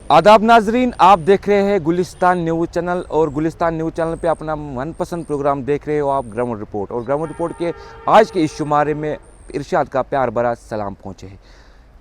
आदाब नाजरीन, आप देख रहे हैं गुलिस्तान न्यूज़ चैनल और गुलिस्तान न्यूज़ चैनल पे अपना मनपसंद प्रोग्राम देख रहे हो आप ग्राउंड रिपोर्ट। और ग्राउंड रिपोर्ट के आज के इस शुमारे में इरशाद का प्यार भरा सलाम पहुँचे है।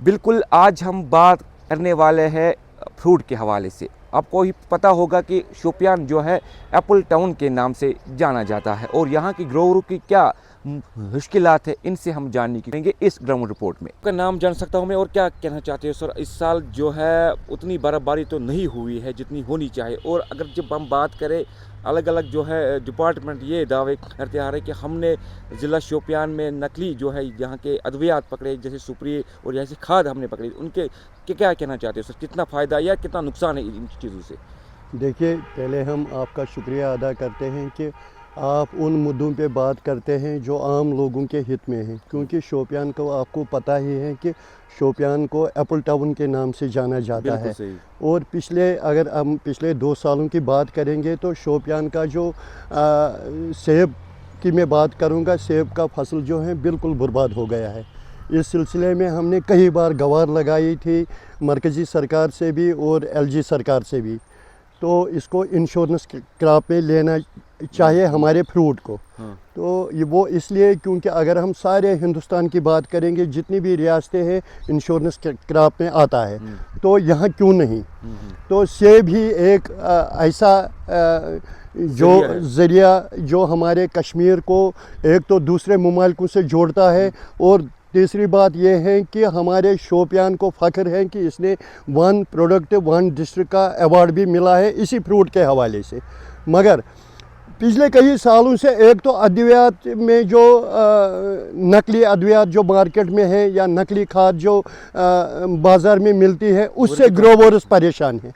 बिल्कुल आज हम बात करने वाले हैं फ्रूट के हवाले से। आपको ही पता होगा कि शोपियान जो है एप्पल टाउन के नाम से जाना जाता है और यहाँ की ग्रोवरों की क्या मुश्किलात है, इनसे हम जानने की करेंगे इस ग्राउंड रिपोर्ट में। आपका नाम जान सकता हूँ मैं और क्या कहना चाहते हो सर? इस साल जो है उतनी बर्फबारी तो नहीं हुई है जितनी होनी चाहिए, और अगर जब हम बात करें अलग अलग जो है डिपार्टमेंट ये दावे करते आ रहे हैं कि हमने ज़िला शोपियान में नकली जो है यहाँ के अद्वियात पकड़े, जैसे सुपरी और जैसे खाद हमने पकड़ी, उनके क्या कहना चाहते हो सर? कितना फ़ायदा या कितना नुकसान है इन चीज़ों से? देखिए, पहले हम आपका शुक्रिया अदा करते हैं कि आप उन मुद्दों पे बात करते हैं जो आम लोगों के हित में हैं, क्योंकि शोपियान को आपको पता ही है कि शोपियान को एप्पल टाउन के नाम से जाना जाता है। और अगर हम पिछले 2 सालों की बात करेंगे तो शोपियान का जो सेब की मैं बात करूंगा, सेब का फसल जो है बिल्कुल बर्बाद हो गया है। इस सिलसिले में हमने कई बार गुहार लगाई थी मरकज़ी सरकार से भी और एलजी सरकार से भी, तो इसको इंश्योरेंस क्रॉप में लेना चाहिए हमारे फ्रूट को। तो ये वो इसलिए क्योंकि अगर हम सारे हिंदुस्तान की बात करेंगे, जितनी भी रियासतें हैं इंश्योरेंस क्रॉप में आता है, तो यहाँ क्यों नहीं? तो सेब ही एक ऐसा जो ज़रिया जो हमारे कश्मीर को एक तो दूसरे ममालिकों से जोड़ता है, और तीसरी बात यह है कि हमारे शोपियान को फ़ख्र है कि इसने 1 प्रोडक्ट 1 डिस्ट्रिक्ट का अवार्ड भी मिला है इसी फ्रूट के हवाले से। मगर पिछले कई सालों से एक तो अद्वियात में जो नकली अद्वियात जो मार्केट में है या नकली खाद जो बाज़ार में मिलती है, उससे ग्रोवर्स परेशान हैं।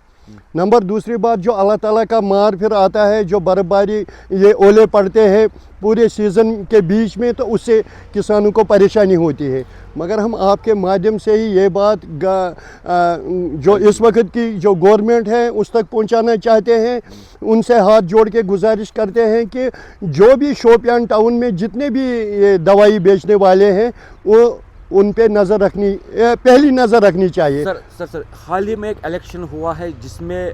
नंबर दूसरी बात, जो अल्लाह ताला का मार फिर आता है, जो बर्फबारी ये ओले पड़ते हैं पूरे सीज़न के बीच में, तो उससे किसानों को परेशानी होती है। मगर हम आपके माध्यम से ही ये बात जो इस वक्त की जो गवर्नमेंट है उस तक पहुंचाना चाहते हैं, उनसे हाथ जोड़ के गुजारिश करते हैं कि जो भी शोपियान टाउन में जितने भी ये दवाई बेचने वाले हैं वो उन पे पहली नज़र रखनी चाहिए। सर हाल ही में एक इलेक्शन हुआ है जिसमें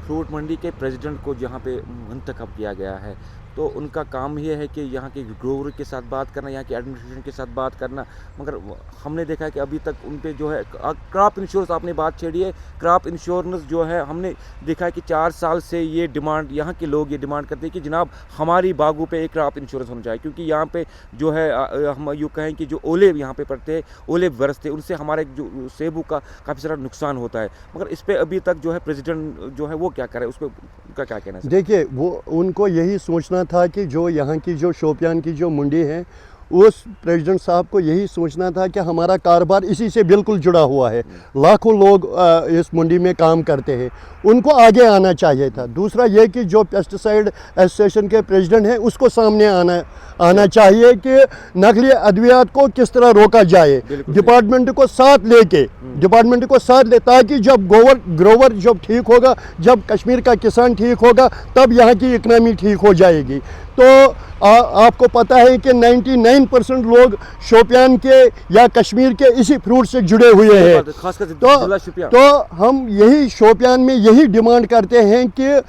फ्रूट मंडी के प्रेसिडेंट को यहाँ पे मुंतखब किया गया है, तो उनका काम ये है कि यहाँ के ग्रोवर के साथ बात करना, यहाँ के एडमिनिस्ट्रेशन के साथ बात करना। मगर हमने देखा है कि अभी तक उन पे जो है क्रॉप इंश्योरेंस, आपने बात छेड़ी है, क्रॉप इंश्योरेंस जो है हमने देखा है कि 4 साल से ये डिमांड, यहाँ के लोग ये डिमांड करते हैं कि जनाब हमारी बागों पे एक क्रॉप इंश्योरेंस होना चाहिए, क्योंकि यहाँ पे जो है हम यूँ कहें कि जो ओले यहाँ पे पड़ते हैं, ओले बरसते, उनसे हमारे जो सेबों का काफ़ी सारा नुकसान होता है। मगर इस पर अभी तक जो है प्रेसिडेंट जो है वो क्या करे, उस पर उनका क्या कहना है? देखिए, वो उनको यही सोचना था कि जो यहाँ की जो शोपियान की जो मंडी है, उस प्रेसिडेंट साहब को यही सोचना था कि हमारा कारोबार इसी से बिल्कुल जुड़ा हुआ है, लाखों लोग इस मंडी में काम करते हैं, उनको आगे आना चाहिए था। दूसरा ये कि जो पेस्टिसाइड एसोसिएशन के प्रेसिडेंट हैं उसको सामने आना चाहिए कि नकली अद्वियात को किस तरह रोका जाए, डिपार्टमेंट को साथ ले, ताकि जब ग्रोवर जब ठीक होगा, जब कश्मीर का किसान ठीक होगा, तब यहाँ की इकनॉमी ठीक हो जाएगी। तो आपको पता है कि 99% लोग शोपियान के या कश्मीर के इसी फ्रूट से जुड़े हुए हैं। तो हम यही शोपियान में यही डिमांड करते हैं कि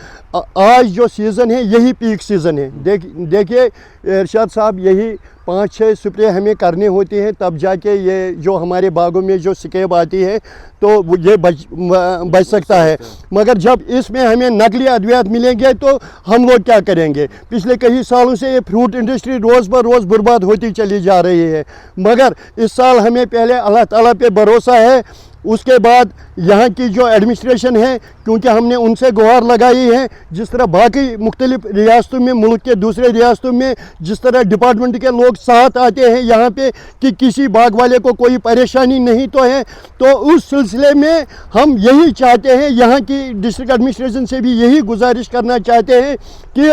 आज जो सीज़न है यही पीक सीज़न है। देखिए इरशाद साहब, यही 5-6 स्प्रे हमें करनी होती हैं, तब जाके ये जो हमारे बागों में जो स्केब आती है तो ये बच सकता है। मगर जब इसमें हमें नकली अद्वियात मिलेंगे तो हम लोग क्या करेंगे? पिछले कई सालों से ये फ्रूट इंडस्ट्री रोज़ ब रोज़ बर्बाद होती चली जा रही है। मगर इस साल हमें पहले अल्लाह ताला पे भरोसा है, उसके बाद यहाँ की जो एडमिनिस्ट्रेशन है, क्योंकि हमने उनसे गुहार लगाई है, जिस तरह बाकी मुख्तलिफ रियासतों में, मुल्क के दूसरे रियासतों में जिस तरह डिपार्टमेंट के लोग साथ आते हैं यहाँ पे कि किसी बाग वाले को कोई परेशानी नहीं तो है, तो उस सिलसिले में हम यही चाहते हैं, यहाँ की डिस्ट्रिक्ट एडमिनिस्ट्रेशन से भी यही गुजारिश करना चाहते हैं कि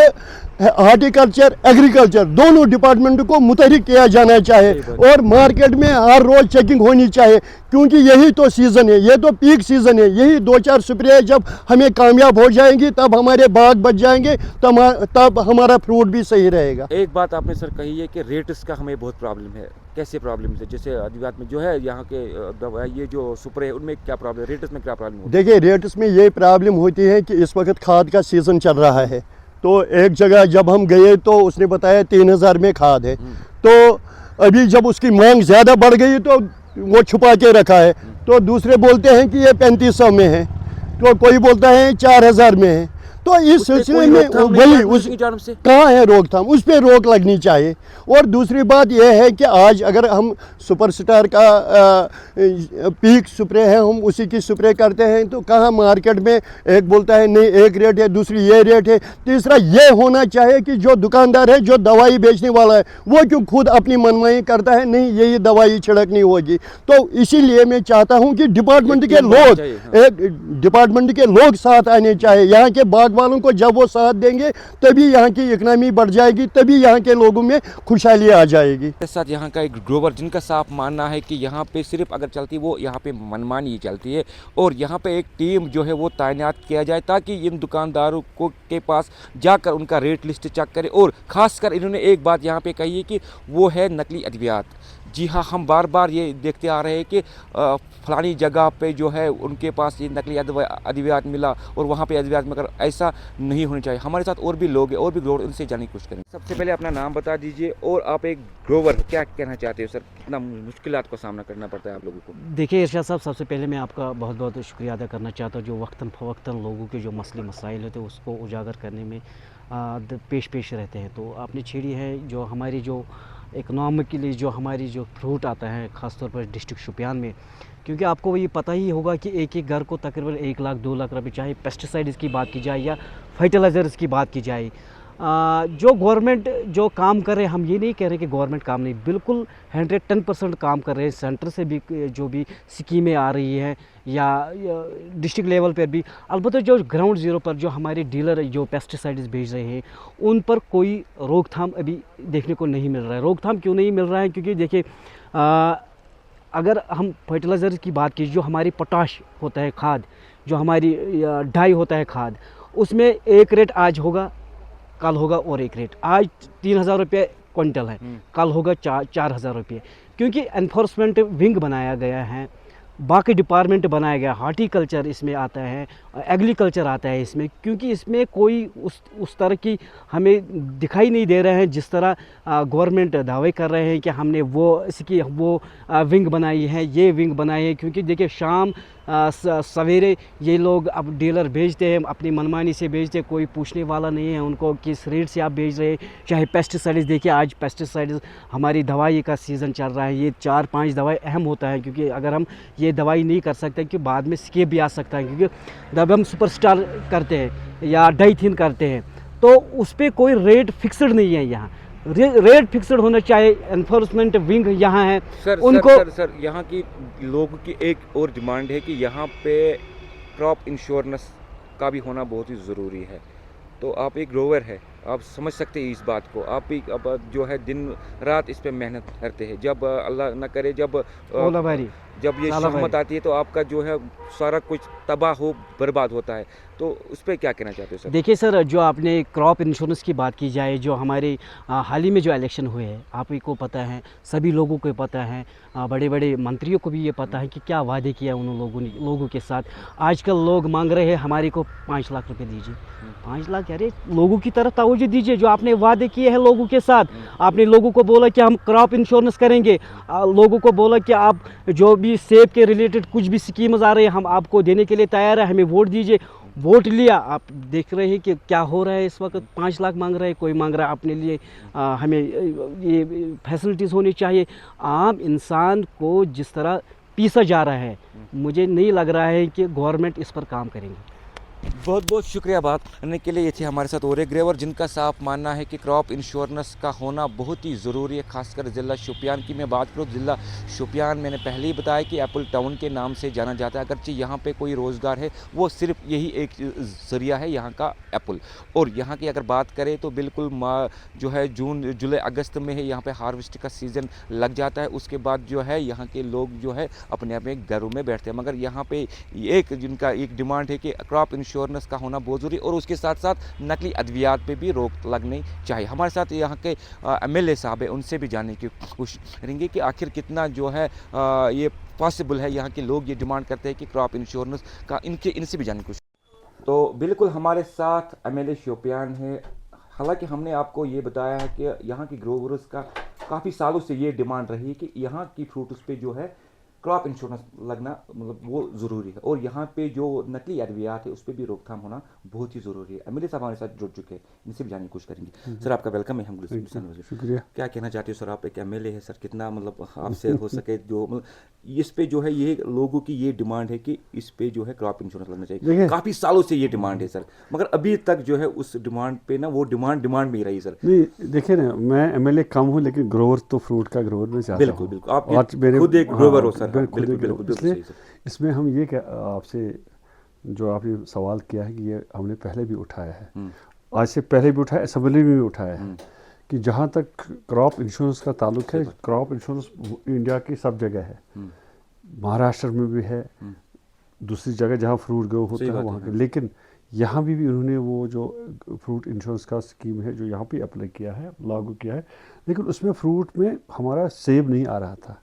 हार्टिकल्चर, एग्रीकल्चर दोनों डिपार्टमेंट को मुतहरिक किया जाना चाहिए और मार्केट में हर रोज़ चेकिंग होनी चाहिए, क्योंकि यही तो सीज़न है, ये तो पीक सीज़न है। यही 2-4 स्प्रे जब हमें कामयाब हो जाएंगी तब हमारे बाग बच जाएंगे, तब हमारा फ्रूट भी सही रहेगा। एक बात आपने सर कही है कि रेट्स का हमें बहुत प्रॉब्लम है। कैसे प्रॉब्लम है? जैसे अधिवात में जो है यहाँ के दवा ये जो स्प्रे है उनमें क्या प्रॉब्लम, रेट्स में क्या प्रॉब्लम होती है? देखिए, रेट्स में ये प्रॉब्लम होती है कि इस वक्त खाद का सीज़न चल रहा है, तो एक जगह जब हम गए तो उसने बताया 3000 में खाद है, तो अभी जब उसकी मांग ज़्यादा बढ़ गई तो वो छुपा के रखा है, तो दूसरे बोलते हैं कि ये 3500 में है, तो कोई बोलता है 4000 में है। तो इस सिलसिले में वही उसकी जानब से कहाँ है रोकथाम, उस पर रोक लगनी चाहिए। और दूसरी बात यह है कि आज अगर हम सुपरस्टार का पीक स्प्रे है, हम उसी की स्प्रे करते हैं, तो कहाँ मार्केट में एक बोलता है नहीं एक रेट है, दूसरी ये रेट है, तीसरा ये होना चाहिए कि जो दुकानदार है, जो दवाई बेचने वाला है, वो क्यों खुद अपनी मनमानी करता है, नहीं यही दवाई छिड़कनी होगी। तो इसीलिए मैं चाहता हूँ कि डिपार्टमेंट के लोग साथ आने चाहिए। यहाँ के बाग वालों को जब वो साथ देंगे तभी यहाँ की इकनॉमी बढ़ जाएगी, तभी यहाँ के लोगों में खुशहाली आ जाएगी। के साथ यहाँ का एक ग्रोवर जिनका साफ मानना है कि यहाँ पे सिर्फ अगर चलती वो यहाँ पे मनमानी ही चलती है, और यहाँ पे एक टीम जो है वो तैनात किया जाए ताकि इन दुकानदारों को के पास जाकर उनका रेट लिस्ट चेक करे। और ख़ासकर इन्होंने एक बात यहाँ पे कही है कि वो है नकली अद्वियात। जी हाँ, हम बार बार ये देखते आ रहे हैं कि फलानी जगह पे जो है उनके पास ये नकली अद्वियात मिला और वहाँ पे अद्वियात मगर ऐसा नहीं होना चाहिए। हमारे साथ और भी लोग हैं, और भी ग्रोवर, उनसे जानने की कोशिश करेंगे। सबसे पहले अपना नाम बता दीजिए और आप एक ग्रोवर क्या कहना चाहते हो सर, कितना मुश्किलात का सामना करना पड़ता है आप लोगों को? देखिए इरशाद साहब, सबसे पहले मैं आपका बहुत बहुत शुक्रिया अदा करना चाहता हूँ जो वक्तन फ़वक्तन लोगों के जो मसले मसाइल होते हैं उसको उजागर करने में पेश रहते हैं। तो आपने छेड़ी है जो हमारी जो इकनॉमिकली जो हमारी जो फ्रूट आता है ख़ासतौर पर डिस्ट्रिक्ट शोपियान में, क्योंकि आपको ये पता ही होगा कि एक एक घर को तकरीबन 1 लाख 2 लाख रुपए, चाहे पेस्टिसाइड्स की बात की जाए या फर्टिलाइज़र्स की बात की जाए, जो गवर्नमेंट जो काम कर रहे हैं, हम ये नहीं कह रहे कि गवर्नमेंट काम नहीं, बिल्कुल 110% काम कर रहे हैं। सेंटर से भी जो भी स्कीमें आ रही हैं या डिस्ट्रिक्ट लेवल पर भी, अलबत्ता जो ग्राउंड ज़ीरो पर जो हमारे डीलर जो पेस्टिसाइड्स भेज रहे हैं उन पर कोई रोकथाम अभी देखने को नहीं मिल रहा है। रोकथाम क्यों नहीं मिल रहा है? क्योंकि देखिए अगर हम फर्टिलाइज़र की बात की, जो हमारी पोटाश होता है खाद, जो हमारी डाई होता है खाद, उसमें एक रेट आज होगा, कल होगा और एक रेट। आज 3000 रुपये क्विंटल है, कल होगा 4000 रुपये, क्योंकि एनफोर्समेंट विंग बनाया गया है, बाकी डिपार्टमेंट बनाया गया, हार्टिकल्चर इसमें आता है, एग्रीकल्चर आता है इसमें, क्योंकि इसमें कोई उस तरह की हमें दिखाई नहीं दे रहे हैं जिस तरह गवर्नमेंट दावे कर रहे हैं कि हमने इसकी विंग बनाई है, ये विंग बनाई है। क्योंकि देखिए शाम सवेरे ये लोग अब डीलर भेजते हैं, अपनी मनमानी से भेजते हैं, कोई पूछने वाला नहीं है उनको किस रेट से आप भेज रहे हैं। चाहे पेस्टिसाइड्स, देखिए आज पेस्टिसाइड्स हमारी दवाई का सीज़न चल रहा है, ये 4-5 दवाई अहम होता है, क्योंकि अगर हम ये दवाई नहीं कर सकते कि बाद में स्केप भी आ सकता है। क्योंकि जब हम सुपरस्टार करते हैं या डाइथिन करते हैं तो उस पर कोई रेट फिक्सड नहीं है। यहाँ रेट फिक्सड होना चाहिए। एनफोर्समेंट विंग यहाँ है, सर यहाँ की लोगों की एक और डिमांड है कि यहाँ पे क्रॉप इंश्योरेंस का भी होना बहुत ही ज़रूरी है। तो आप एक ग्रोवर है, आप समझ सकते हैं इस बात को। आप भी अब जो है दिन रात इस पे मेहनत करते हैं। जब अल्लाह न करे जब ये शहमत आती है तो आपका जो है सारा कुछ तबाह हो बर्बाद होता है, तो उस पर क्या कहना चाहते हो सर? देखिए सर, जो आपने क्रॉप इंश्योरेंस की बात की जाए, जो हमारे हाल ही में जो इलेक्शन हुए हैं, आप ही को पता है, सभी लोगों को पता है, बड़े बड़े मंत्रियों को भी ये पता है कि क्या वादे किया उन लोगों के साथ। आजकल लोग मांग रहे हैं हमारे को 5 लाख रुपए दीजिए। 5 लाख, अरे लोगों की तरफ तवज्जो दीजिए। जो आपने वादे किए हैं लोगों के साथ, आपने लोगों को बोला कि हम क्रॉप इंश्योरेंस करेंगे, लोगों को बोला कि आप जो भी सेब के रिलेटेड कुछ भी स्कीम्स आ रही है हम आपको देने के लिए तैयार है, हमें वोट दीजिए। वोट लिया, आप देख रहे हैं कि क्या हो रहा है इस वक्त। 5 लाख मांग रहे हैं, कोई मांग रहा है अपने लिए हमें ये फैसिलिटीज़ होनी चाहिए। आम इंसान को जिस तरह पीसा जा रहा है, मुझे नहीं लग रहा है कि गवर्नमेंट इस पर काम करेंगे। बहुत बहुत शुक्रिया बात करने के लिए। ये थे हमारे साथ और एक ग्रेवर जिनका साफ मानना है कि क्रॉप इंश्योरेंस का होना बहुत ही ज़रूरी है, खासकर ज़िला शोपियान की मैं बात करूँ। ज़िला शोपियान मैंने पहले ही बताया कि एप्पल टाउन के नाम से जाना जाता है, अगरचे यहाँ पे कोई रोज़गार है वो सिर्फ यही एक ज़रिया है यहाँ का एप्पल। और यहाँ की अगर बात करें तो बिल्कुल जो है जून जुलाई अगस्त में है यहाँ पे हार्वेस्ट का सीज़न लग जाता है। उसके बाद जो है यहाँ के लोग जो है अपने अपने घरों में बैठते हैं। मगर यहाँ पे एक जिनका एक डिमांड है कि क्रॉप इंश्योरेंस का होना बहुत ज़रूरी, और उसके साथ साथ नकली अद्वियात पे भी रोक लगनी चाहिए। हमारे साथ यहाँ के MLA साहब है, उनसे भी जानने की कोशिश करेंगे कि आखिर कितना जो है ये पॉसिबल है, यहाँ के लोग ये डिमांड करते हैं कि क्रॉप इंश्योरेंस का इनसे भी जानने की कोशिश। तो बिल्कुल हमारे साथ MLA शोपियान है। हालांकि हमने आपको ये बताया है कि यहाँ की ग्रोवर्स का काफ़ी सालों से ये डिमांड रही है कि यहाँ की फ्रूट्स पे जो है क्रॉप इंश्योरेंस लगना मतलब वो ज़रूरी है, और यहाँ पे जो नकली अद्वियात है उस पर भी रोकथाम होना बहुत ही ज़रूरी है। MLA साहब हमारे साथ जुड़ चुके हैं, इनसे भी जानने की कोशिश करेंगे। सर आपका वेलकम है हम शुक्रिया। क्या कहना चाहते हो सर, आप एक MLA है सर, कितना मतलब आपसे हो सके जो मतलब इस पे जो है ये लोगों की ये डिमांड है कि इस पे जो है क्रॉप इंश्योरेंस लगना चाहिए। काफ़ी सालों से ये डिमांड है सर, मगर अभी तक जो है उस डिमांड पे ना वो डिमांड में ही रही सर। नहीं देखिए ना, मैं MLA कम हूँ लेकिन ग्रोवर तो फ्रूट का ग्रोवर में चाहता हूँ। बिल्कुल बिल्कुल, आप खुद एक ग्रोवर हो सर। बिल्कुल बिल्कुल, इसलिए इसमें हम ये आपसे जो आपने सवाल किया है कि ये हमने पहले भी उठाया है, आज से पहले भी उठाया, असेंबली में भी उठाया है कि जहाँ तक क्रॉप इंश्योरेंस का ताल्लुक है, क्रॉप इंश्योरेंस इंडिया की सब जगह है, महाराष्ट्र में भी है, दूसरी जगह जहाँ फ्रूट ग्रो होता है वहाँ के, लेकिन यहाँ भी उन्होंने वो जो फ्रूट इंश्योरेंस का स्कीम है जो यहाँ पे अप्लाई किया है, लागू किया है, लेकिन उसमें फ्रूट में हमारा सेब नहीं आ रहा था।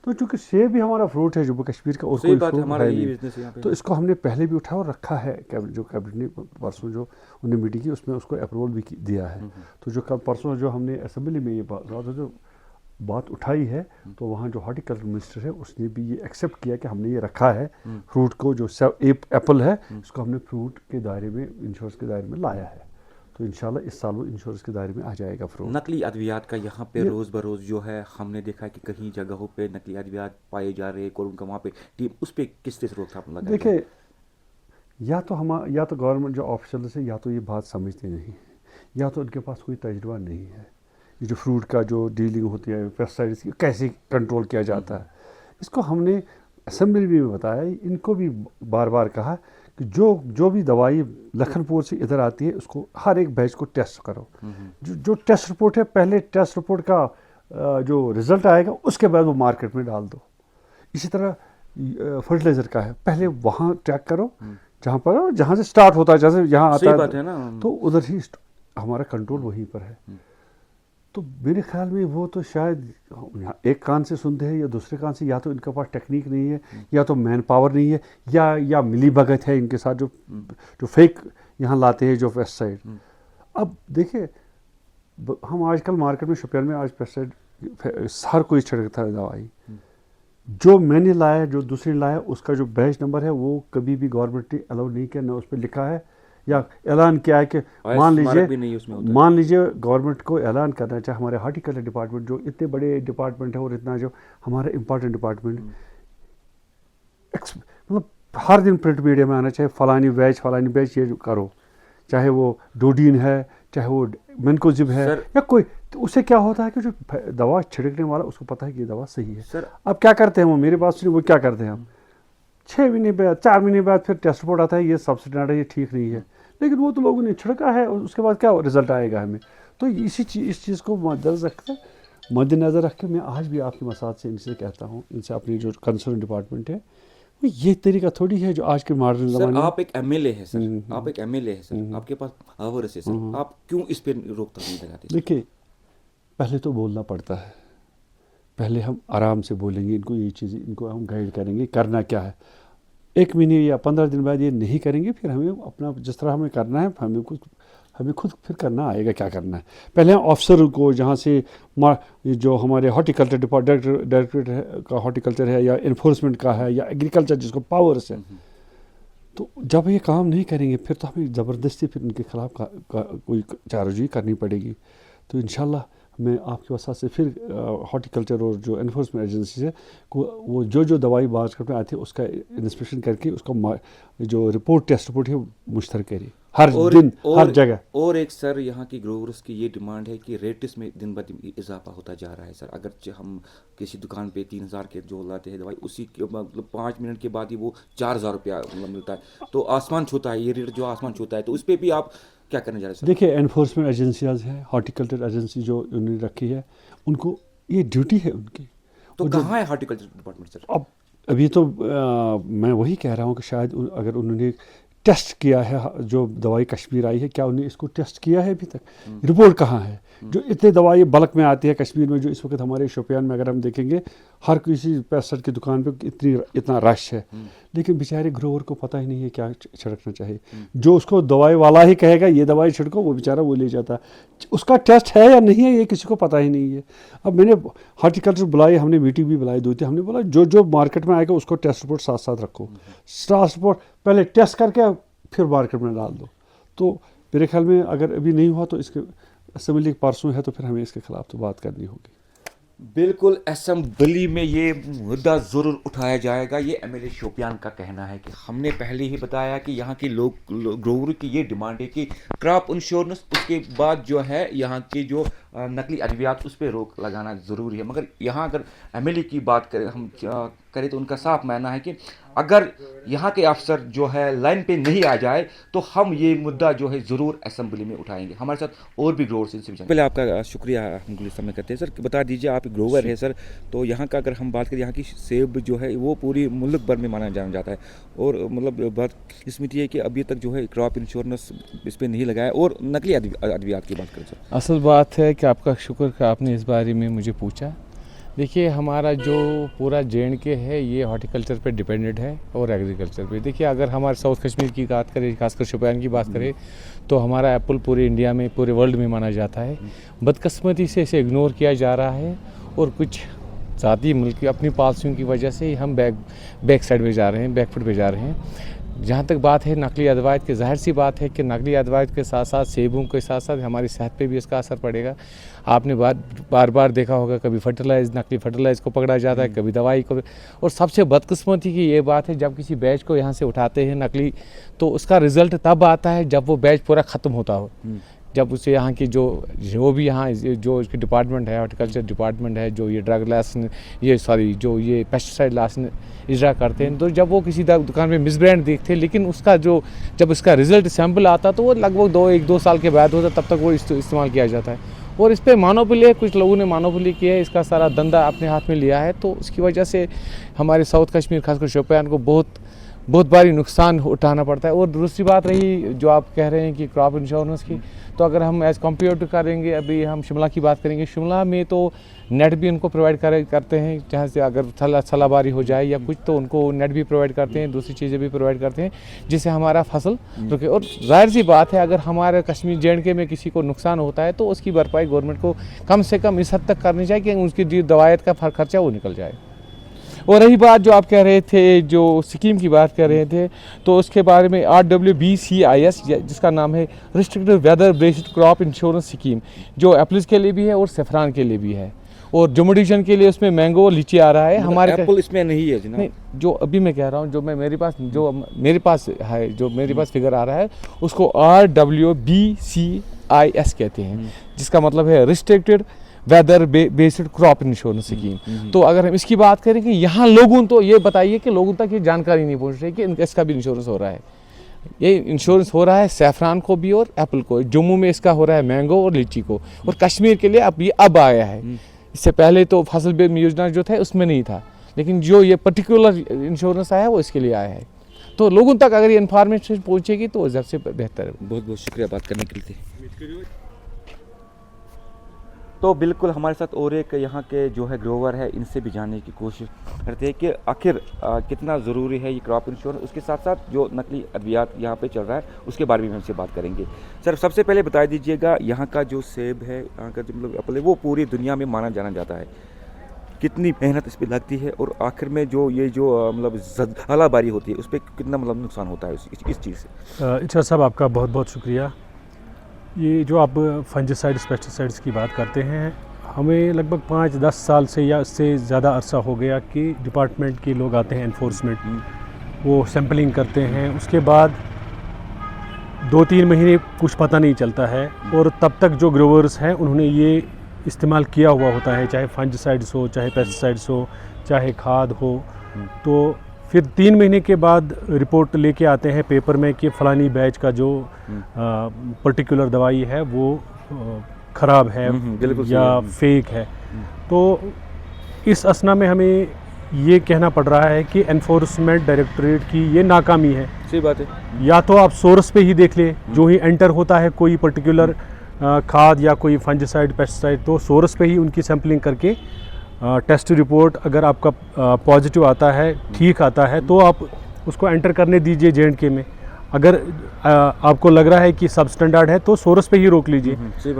तो चूँकि सेब भी हमारा फ्रूट है जम्मू कश्मीर का और कोई फ्रूट है नहीं, तो इसको हमने पहले भी उठाया और रखा है। जो कैबिनेट ने परसों जो उन्होंने मीटिंग की उसमें उसको अप्रूवल भी दिया है। तो जो परसों जो हमने असेंबली में ये जो बात उठाई है, तो वहाँ जो हॉर्टिकल्चर मिनिस्टर है उसने भी ये एक्सेप्ट किया कि हमने ये रखा है फ्रूट को, जो एप्पल है इसको हमने फ्रूट के दायरे में, इंश्योरेंस के दायरे में लाया है। तो इंशाल्लाह इस साल वो इंश्योरेंस के दायरे में आ जाएगा फ्रूट। नकली अद्वियात का यहाँ पे रोज़ बरोज़ जो है हमने देखा है कि कहीं जगहों पे नकली अद्वियात पाए जा रहे हैं, और उनका वहाँ पे टीम उस पर किस तरह से रोकथाम लगा। देखिए, या तो गवर्नमेंट जो ऑफिशियल है या तो ये बात समझते नहीं, या तो उनके पास कोई तजुर्बा नहीं है। ये जो फ्रूट का जो डीलिंग होती है, पेस्टिसाइड्स की कैसे कंट्रोल किया जाता है, इसको हमने असेंबली में बताया, इनको भी बार बार कहा कि जो भी दवाई लखनपुर से इधर आती है उसको हर एक बैच को टेस्ट करो। जो टेस्ट रिपोर्ट है, पहले टेस्ट रिपोर्ट का जो रिज़ल्ट आएगा उसके बाद वो मार्केट में डाल दो। इसी तरह फर्टिलाइज़र का है, पहले वहाँ ट्रैक करो जहाँ से स्टार्ट होता है, जैसे यहाँ आता है ना, तो उधर ही हमारा कंट्रोल वहीं पर है। तो मेरे ख्याल में वो तो शायद एक कान से सुनते हैं या दूसरे कान से, या तो इनके पास टेक्निक नहीं है, या तो मैन पावर नहीं है, या मिली भगत है इनके साथ जो फेक यहाँ लाते हैं जो पेस्टिसाइड। अब देखिए, हम आजकल मार्केट में शोपियान में आज पेस्टिसाइड हर कोई छिड़कता है दवाई। जो मैंने लाया, जो दूसरे लाया, उसका जो बैच नंबर है वो कभी भी गवर्नमेंट ने अलाउ नहीं किया, न उस पर लिखा है या ऐलान किया है कि मान लीजिए गवर्नमेंट को ऐलान करना चाहिए। हमारे हार्टिकल्चर डिपार्टमेंट जो इतने बड़े डिपार्टमेंट है और इतना जो हमारा इम्पोर्टेंट डिपार्टमेंट, मतलब हर दिन प्रिंट मीडिया में आना चाहिए फलानी बैच ये करो, चाहे वो डोडीन है, चाहे वो मेनकोजिब है या कोई। तो उससे क्या होता है कि जो दवा छिड़कने वाला उसको पता है कि ये दवा सही है। सर अब क्या करते हैं वो, मेरे पास वो क्या करते हैं, हम 6 महीने बाद 4 महीने बाद फिर टेस्ट रिपोर्ट आता है, ये सब्सिडेंट है, ये ठीक नहीं है, लेकिन वो तो लोगों ने छिड़का है, उसके बाद क्या रिजल्ट आएगा हमें। तो इस चीज़ को मद्देनज़र रख के मैं आज भी आपके मसाद से इनसे कहता हूँ, इनसे अपनी जो कंसर्न डिपार्टमेंट है, वो ये तरीका थोड़ी है जो आज के मॉडर्न ज़माने। आप एक MLA है सर, आप एक MLA है सर, आपके पास पावर है सर, आप क्यों इस पर रोकथाम नहीं लगाते? देखिए, पहले तो बोलना पड़ता है, पहले हम आराम से बोलेंगे इनको, ये चीज़ इनको हम गाइड करेंगे करना क्या है। 1 महीने या 15 दिन बाद ये नहीं करेंगे, फिर हमें अपना जिस तरह हमें करना है हमें खुद फिर करना आएगा क्या करना है। पहले हम ऑफिसर को, जहाँ से जो हमारे हॉर्टिकल्चर डायरेक्टरेट का हॉर्टिकल्चर है, या इन्फोर्समेंट का है, या एग्रीकल्चर जिसको पावर्स है, तो जब ये काम नहीं करेंगे फिर तो हमें ज़बरदस्ती फिर उनके खिलाफ कोई चाराजोई करनी पड़ेगी। तो इंशाल्लाह मैं आपके वसात से फिर हॉर्टिकल्चर और जो एनफोर्समेंट एजेंसी है को वो जो दवाई मार्केट में आती है उसका इंस्पेक्शन करके उसका जो रिपोर्ट टेस्ट रिपोर्ट है मुश्तर करें हर दिन हर जगह। और एक सर यहाँ की ग्रोवर्स की ये डिमांड है कि रेट्स में दिन ब दिन इजाफा होता जा रहा है सर। अगर हम किसी दुकान पे 3000 के जो लाते हैं दवाई, उसी के मतलब 5 मिनट के बाद ही वो 4000 रुपया मतलब मिलता है, तो आसमान छूता है ये रेट, जो आसमान छूता है। तो उस पर भी आप क्या करने जा रहे हैं सर? देखिए एनफोर्समेंट एजेंसियाज है, हॉर्टिकल्चर एजेंसी जो उन्होंने रखी है, उनको ये ड्यूटी है उनकी। तो कहाँ है हॉर्टिकल्चर डिपार्टमेंट सर? अब अभी तो मैं वही कह रहा हूँ कि शायद अगर उन्होंने टेस्ट किया है, जो दवाई कश्मीर आई है, क्या उन्होंने इसको टेस्ट किया है अभी तक? रिपोर्ट कहाँ है? जो इतने दवाई बल्क में आती है कश्मीर में, जो इस वक्त हमारे शोपियान में अगर हम देखेंगे हर किसी पैसेट की दुकान पे इतना रश है, लेकिन बेचारे ग्रोवर को पता ही नहीं है क्या छिड़कना चाहिए। जो उसको दवाई वाला ही कहेगा ये दवाई छिड़को, वो बेचारा वो ले जाता है। उसका टेस्ट है या नहीं है ये किसी को पता ही नहीं है। अब मैंने हॉर्टिकल्चर बुलाई, हमने मीटिंग भी बुलाई 2-3, हमने बोला जो मार्केट में आएगा उसको टेस्ट रिपोर्ट साथ साथ रखो। टेस्ट रिपोर्ट पहले टेस्ट करके फिर मार्केट में डाल दो। तो मेरे ख्याल में अगर अभी नहीं हुआ तो इसके असेंबली परसों है, तो फिर हमें इसके खिलाफ तो बात करनी होगी। बिल्कुल असेंबली में ये मुद्दा ज़रूर उठाया जाएगा। ये एमएलए शोपियान का कहना है कि हमने पहले ही बताया कि यहाँ की लोग ग्रोवर की ये डिमांड है कि क्रॉप इंश्योरेंस, उसके बाद जो है यहाँ की जो नकली अद्वियात उस पर रोक लगाना ज़रूरी है। मगर यहाँ अगर एमएलए की बात करें हम करें तो उनका साफ मानना है कि अगर यहाँ के अफसर जो है लाइन पे नहीं आ जाए तो हम ये मुद्दा जो है ज़रूर असेंबली में उठाएंगे। हमारे साथ और भी ग्रोवर्स इनसे भी पहले आपका शुक्रिया हम गुलिस्तान में करते हैं सर। बता दीजिए आप ग्रोवर है सर, तो यहाँ का अगर हम बात करें, यहाँ की सेब जो है वो पूरी मुल्क भर में माना जाता है, और मतलब बात इसमें ये है कि अभी तक जो है क्रॉप इंश्योरेंस इस पर नहीं लगाया। और नकली अद्वियात की बात करें सर, असल बात है कि आपका शुक्र कि आपने इस बारे में मुझे पूछा। देखिए हमारा जो पूरा J&K है ये हॉर्टिकल्चर पे डिपेंडेंट है और एग्रीकल्चर पे। देखिए अगर हमारे साउथ कश्मीर की बात करें, खासकर शोपियान की बात करें, तो हमारा एप्पल पूरे इंडिया में, पूरे वर्ल्ड में माना जाता है। बदकिस्मती से इसे इग्नोर किया जा रहा है, और कुछ ज़ाती मुल्क की अपनी पॉलिसियों की वजह से हम बैक साइड में जा रहे हैं, बैकफुट पे जा रहे हैं। जहाँ तक बात है नकली अदवायत की, ज़ाहिर सी बात है कि नकली अदवायत के साथ साथ सेबों के साथ साथ हमारी सेहत पे भी इसका असर पड़ेगा। आपने बार बार देखा होगा, कभी नकली फर्टिलाइज को पकड़ा जाता है, कभी दवाई को। और सबसे बदकिस्मती की ये बात है, जब किसी बैच को यहाँ से उठाते हैं नकली, तो उसका रिज़ल्ट तब आता है जब वो बैच पूरा ख़त्म होता हो। जब उसे यहाँ की जो भी यहाँ जो इसकी डिपार्टमेंट है, हॉर्टिकल्चर डिपार्टमेंट है, जो ये ड्रग लाइसेंस जो ये पेस्टिसाइड लाइसेंस इजरा करते हैं, तो जब वो किसी दुकान में मिसब्रांड देखते हैं, लेकिन उसका जब उसका रिज़ल्ट सैंपल आता तो वो लगभग 1-2 साल के बाद होता, तब तक वो इस्तेमाल किया जाता है। और इस पर मोनोपोली है, कुछ लोगों ने मोनोपोली किया है, इसका सारा धंधा अपने हाथ में लिया है। तो उसकी वजह से हमारे साउथ कश्मीर खासकर शोपियान को बहुत भारी नुकसान उठाना पड़ता है। और दूसरी बात रही जो आप कह रहे हैं कि क्रॉप इंश्योरेंस की, तो अगर हम एज़ कम्पेयर टू करेंगे, अभी हम शिमला की बात करेंगे, शिमला में तो नेट भी उनको प्रोवाइड करते हैं, जहाँ से अगर सलाबारी हो जाए या कुछ, तो उनको नेट भी प्रोवाइड करते हैं, दूसरी चीज़ें भी प्रोवाइड करते हैं, जिससे हमारा फसल रुके। और जाहिर सी बात है, अगर हमारे कश्मीर J&K में किसी को नुकसान होता है तो उसकी भरपाई गवर्नमेंट को कम से कम इस हद तक करनी चाहिए कि उसकी जो दवायत का खर्चा वो निकल जाए। और रही बात जो आप कह रहे थे, जो स्कीम की बात कर रहे थे, तो उसके बारे में RWBCIS, जिसका नाम है restricted weather based crop insurance scheme, जो एप्पल्स के लिए भी है और सेफ्रान के लिए भी है, और जम्मू डिवीजन के लिए उसमें मैंगो और लीची आ रहा है। हमारे एप्पल इसमें नहीं है जनाब। नहीं, जो अभी मैं कह रहा हूँ, जो मेरे पास फिगर आ रहा है, उसको RWBCIS कहते हैं, जिसका मतलब है restricted weather based crop insurance scheme. तो अगर हम इसकी बात करें कि यहाँ लोगों, तो ये बताइए कि लोगों तक ये जानकारी नहीं पहुँच रही कि इसका भी इंश्योरेंस हो रहा है। ये इंश्योरेंस हो रहा है सैफरान को भी और एप्पल को। जम्मू में इसका हो रहा है मैंगो और लीची को, और कश्मीर के लिए अब आया है। इससे पहले तो फसल बीमा योजना जो था उसमें नहीं था, लेकिन जो ये पर्टिकुलर इंश्योरेंस आया है वो इसके लिए आया है। तो लोगों तक अगर ये इन्फॉर्मेशन पहुँचेगी तो सबसे बेहतर है। बहुत बहुत शुक्रिया बात करने के लिए। तो बिल्कुल हमारे साथ और एक यहाँ के जो है ग्रोवर है, इनसे भी जानने की कोशिश करते हैं कि आखिर कितना ज़रूरी है ये क्रॉप इंश्योरेंस। उसके साथ साथ जो नकली अद्वियात यहाँ पे चल रहा है उसके बारे में हमसे बात करेंगे। सर सबसे पहले बता दीजिएगा, यहाँ का जो सेब है, यहाँ का जो मतलब एप्पल है, वो पूरी दुनिया में माना जाता है। कितनी मेहनत इस पर लगती है, और आखिर में जो मतलब हलाबारी होती है उस पर कितना मतलब नुकसान होता है इस चीज़ से? इरशाद साहब आपका बहुत बहुत शुक्रिया। ये जो आप फंजिसाइड्स पेस्टिसाइड्स की बात करते हैं, हमें लगभग 5-10 साल से या इससे ज़्यादा अरसा हो गया कि डिपार्टमेंट के लोग आते हैं एनफोर्समेंट, वो सैम्पलिंग करते हैं, उसके बाद 2-3 महीने कुछ पता नहीं चलता है, और तब तक जो ग्रोवर्स हैं उन्होंने ये इस्तेमाल किया हुआ होता है, चाहे फंजिसाइड्स हो, चाहे पेस्टिसाइड्स हो, चाहे खाद हो। तो फिर 3 महीने के बाद रिपोर्ट लेके आते हैं पेपर में कि फ़लानी बैच का जो पर्टिकुलर दवाई है वो ख़राब है या फेक है। तो इस असना में हमें ये कहना पड़ रहा है कि एनफोर्समेंट डायरेक्टरेट की ये नाकामी है। सही बात है। या तो आप सोर्स पे ही देख लें, जो ही एंटर होता है कोई पर्टिकुलर खाद या कोई फंजिसाइड पेस्टिसाइड, तो सोर्स पे ही उनकी सैम्पलिंग करके टेस्ट रिपोर्ट अगर आपका पॉजिटिव आता है, ठीक आता है, तो आप उसको एंटर करने दीजिए J&K में। अगर आपको लग रहा है कि सब स्टैंडर्ड है तो सोर्स पे ही रोक लीजिए।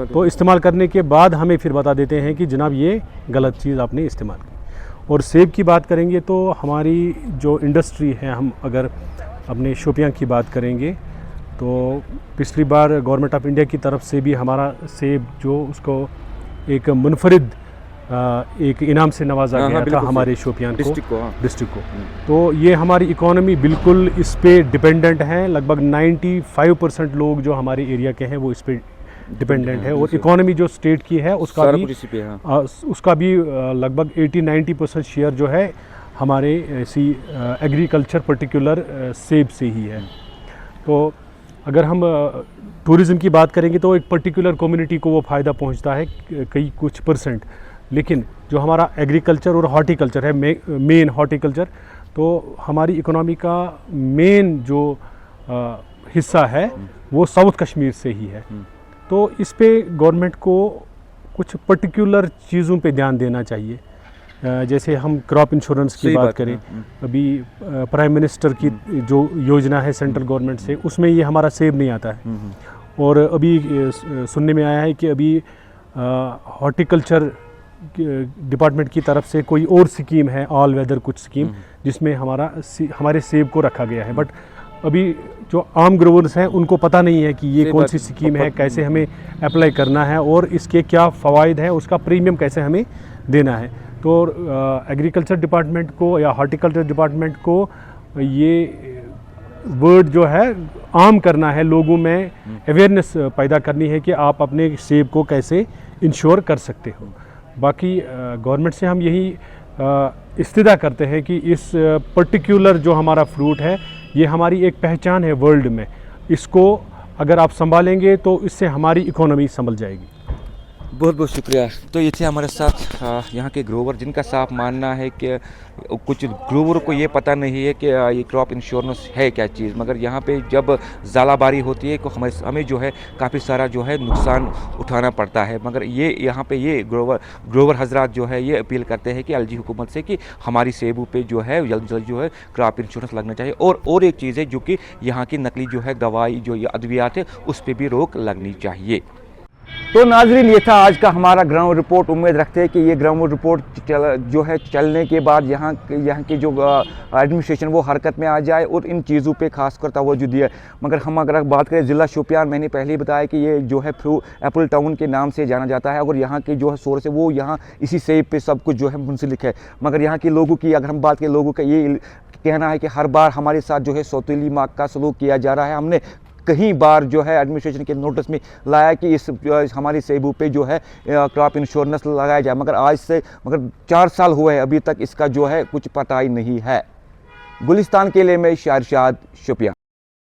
तो इस्तेमाल करने के बाद हमें फिर बता देते हैं कि जनाब ये गलत चीज़ आपने इस्तेमाल की। और सेब की बात करेंगे तो हमारी जो इंडस्ट्री है, हम अगर अपने शोपियां की बात करेंगे तो पिछली बार गवर्नमेंट ऑफ इंडिया की तरफ से भी हमारा सेब जो उसको एक मुनफरिद एक इनाम से नवाजा गया था हमारे शोपियान को, डिस्ट्रिक्ट को। तो ये हमारी इकोनॉमी बिल्कुल इस पे डिपेंडेंट है। लगभग 95% लोग जो हमारे एरिया के हैं वो इस पे डिपेंडेंट है, और इकोनॉमी जो स्टेट की है उसका भी लगभग 80-90% शेयर जो है हमारे ऐसी एग्रीकल्चर पर्टिकुलर सेब से ही है। तो अगर हम टूरिज़म की बात करेंगे तो एक पर्टिकुलर कम्युनिटी को वो फ़ायदा पहुंचता है कई कुछ %, लेकिन जो हमारा एग्रीकल्चर और हॉर्टिकल्चर है, मेन हॉर्टिकल्चर, तो हमारी इकोनॉमी का मेन जो हिस्सा है वो साउथ कश्मीर से ही है। तो इस पे गवर्नमेंट को कुछ पर्टिकुलर चीज़ों पे ध्यान देना चाहिए। जैसे हम क्रॉप इंश्योरेंस की बात करें, अभी प्राइम मिनिस्टर की जो योजना है सेंट्रल गवर्नमेंट से, उसमें ये हमारा सेब नहीं आता है। और अभी सुनने में आया है कि अभी हॉर्टिकल्चर डिपार्टमेंट की तरफ से कोई और स्कीम है, ऑल वेदर कुछ स्कीम, जिसमें हमारे सेब को रखा गया है। बट अभी जो आम ग्रोवर्स हैं उनको पता नहीं है कि ये कौन सी स्कीम है, कैसे हमें अप्लाई करना है और इसके क्या फ़वाइद हैं, उसका प्रीमियम कैसे हमें देना है। तो एग्रीकल्चर डिपार्टमेंट को या हॉर्टिकल्चर डिपार्टमेंट को ये वर्ड जो है आम करना है, लोगों में अवेयरनेस पैदा करनी है कि आप अपने सेब को कैसे इंश्योर कर सकते हो। बाकी गवर्नमेंट से हम यही इस्तिदा करते हैं कि इस पर्टिकुलर जो हमारा फ्रूट है ये हमारी एक पहचान है वर्ल्ड में, इसको अगर आप संभालेंगे तो इससे हमारी इकोनॉमी संभल जाएगी। बहुत बहुत शुक्रिया। तो ये थे हमारे साथ यहाँ के ग्रोवर, जिनका साफ मानना है कि कुछ ग्रोवर को ये पता नहीं है कि ये क्रॉप इंश्योरेंस है क्या चीज़, मगर यहाँ पे जब ज़ालाबारी होती है तो हमें जो है काफ़ी सारा जो है नुकसान उठाना पड़ता है। मगर ये यहाँ पे ये ग्रोवर हजरात जो है ये अपील करते हैं कि एलजी हुकूमत से कि हमारी सेबों पे जो है जल्द जल्द जो है क्रॉप इंश्योरेंस लगना चाहिए। और एक चीज़ है जो कि यहाँ की नकली जो है दवाई जो ये अद्वियात है उस पर भी रोक लगनी चाहिए। तो नाजरीन, ये था आज का हमारा ग्राउंड रिपोर्ट। उम्मीद रखते हैं कि ये ग्राउंड रिपोर्ट जो है चलने के बाद यहाँ की जो एडमिनिस्ट्रेशन वो हरकत में आ जाए और इन चीज़ों पे खासकर तवज्जो दिए। मगर हम अगर बात करें ज़िला शोपियान, मैंने पहले ही बताया कि ये जो है एप्पल टाउन के नाम से जाना जाता है, और यहाँ के जो है सोर्स है वो यहाँ इसी सेब पे सब कुछ जो है मुंसलिक है। मगर यहाँ के लोगों की अगर हम बात करें, लोगों का ये कहना है कि हर बार हमारे साथ जो है सौतीली माँ का सलूक किया जा रहा है। हमने कई बार जो है एडमिनिस्ट्रेशन के नोटिस में लाया कि इस हमारी सेबों पे जो है क्रॉप इंश्योरेंस लगाया जाए, मगर 4 साल हुए हैं अभी तक इसका जो है कुछ पता ही नहीं है। गुलिस्तान के लिए मैं शारशाद, शोपियां।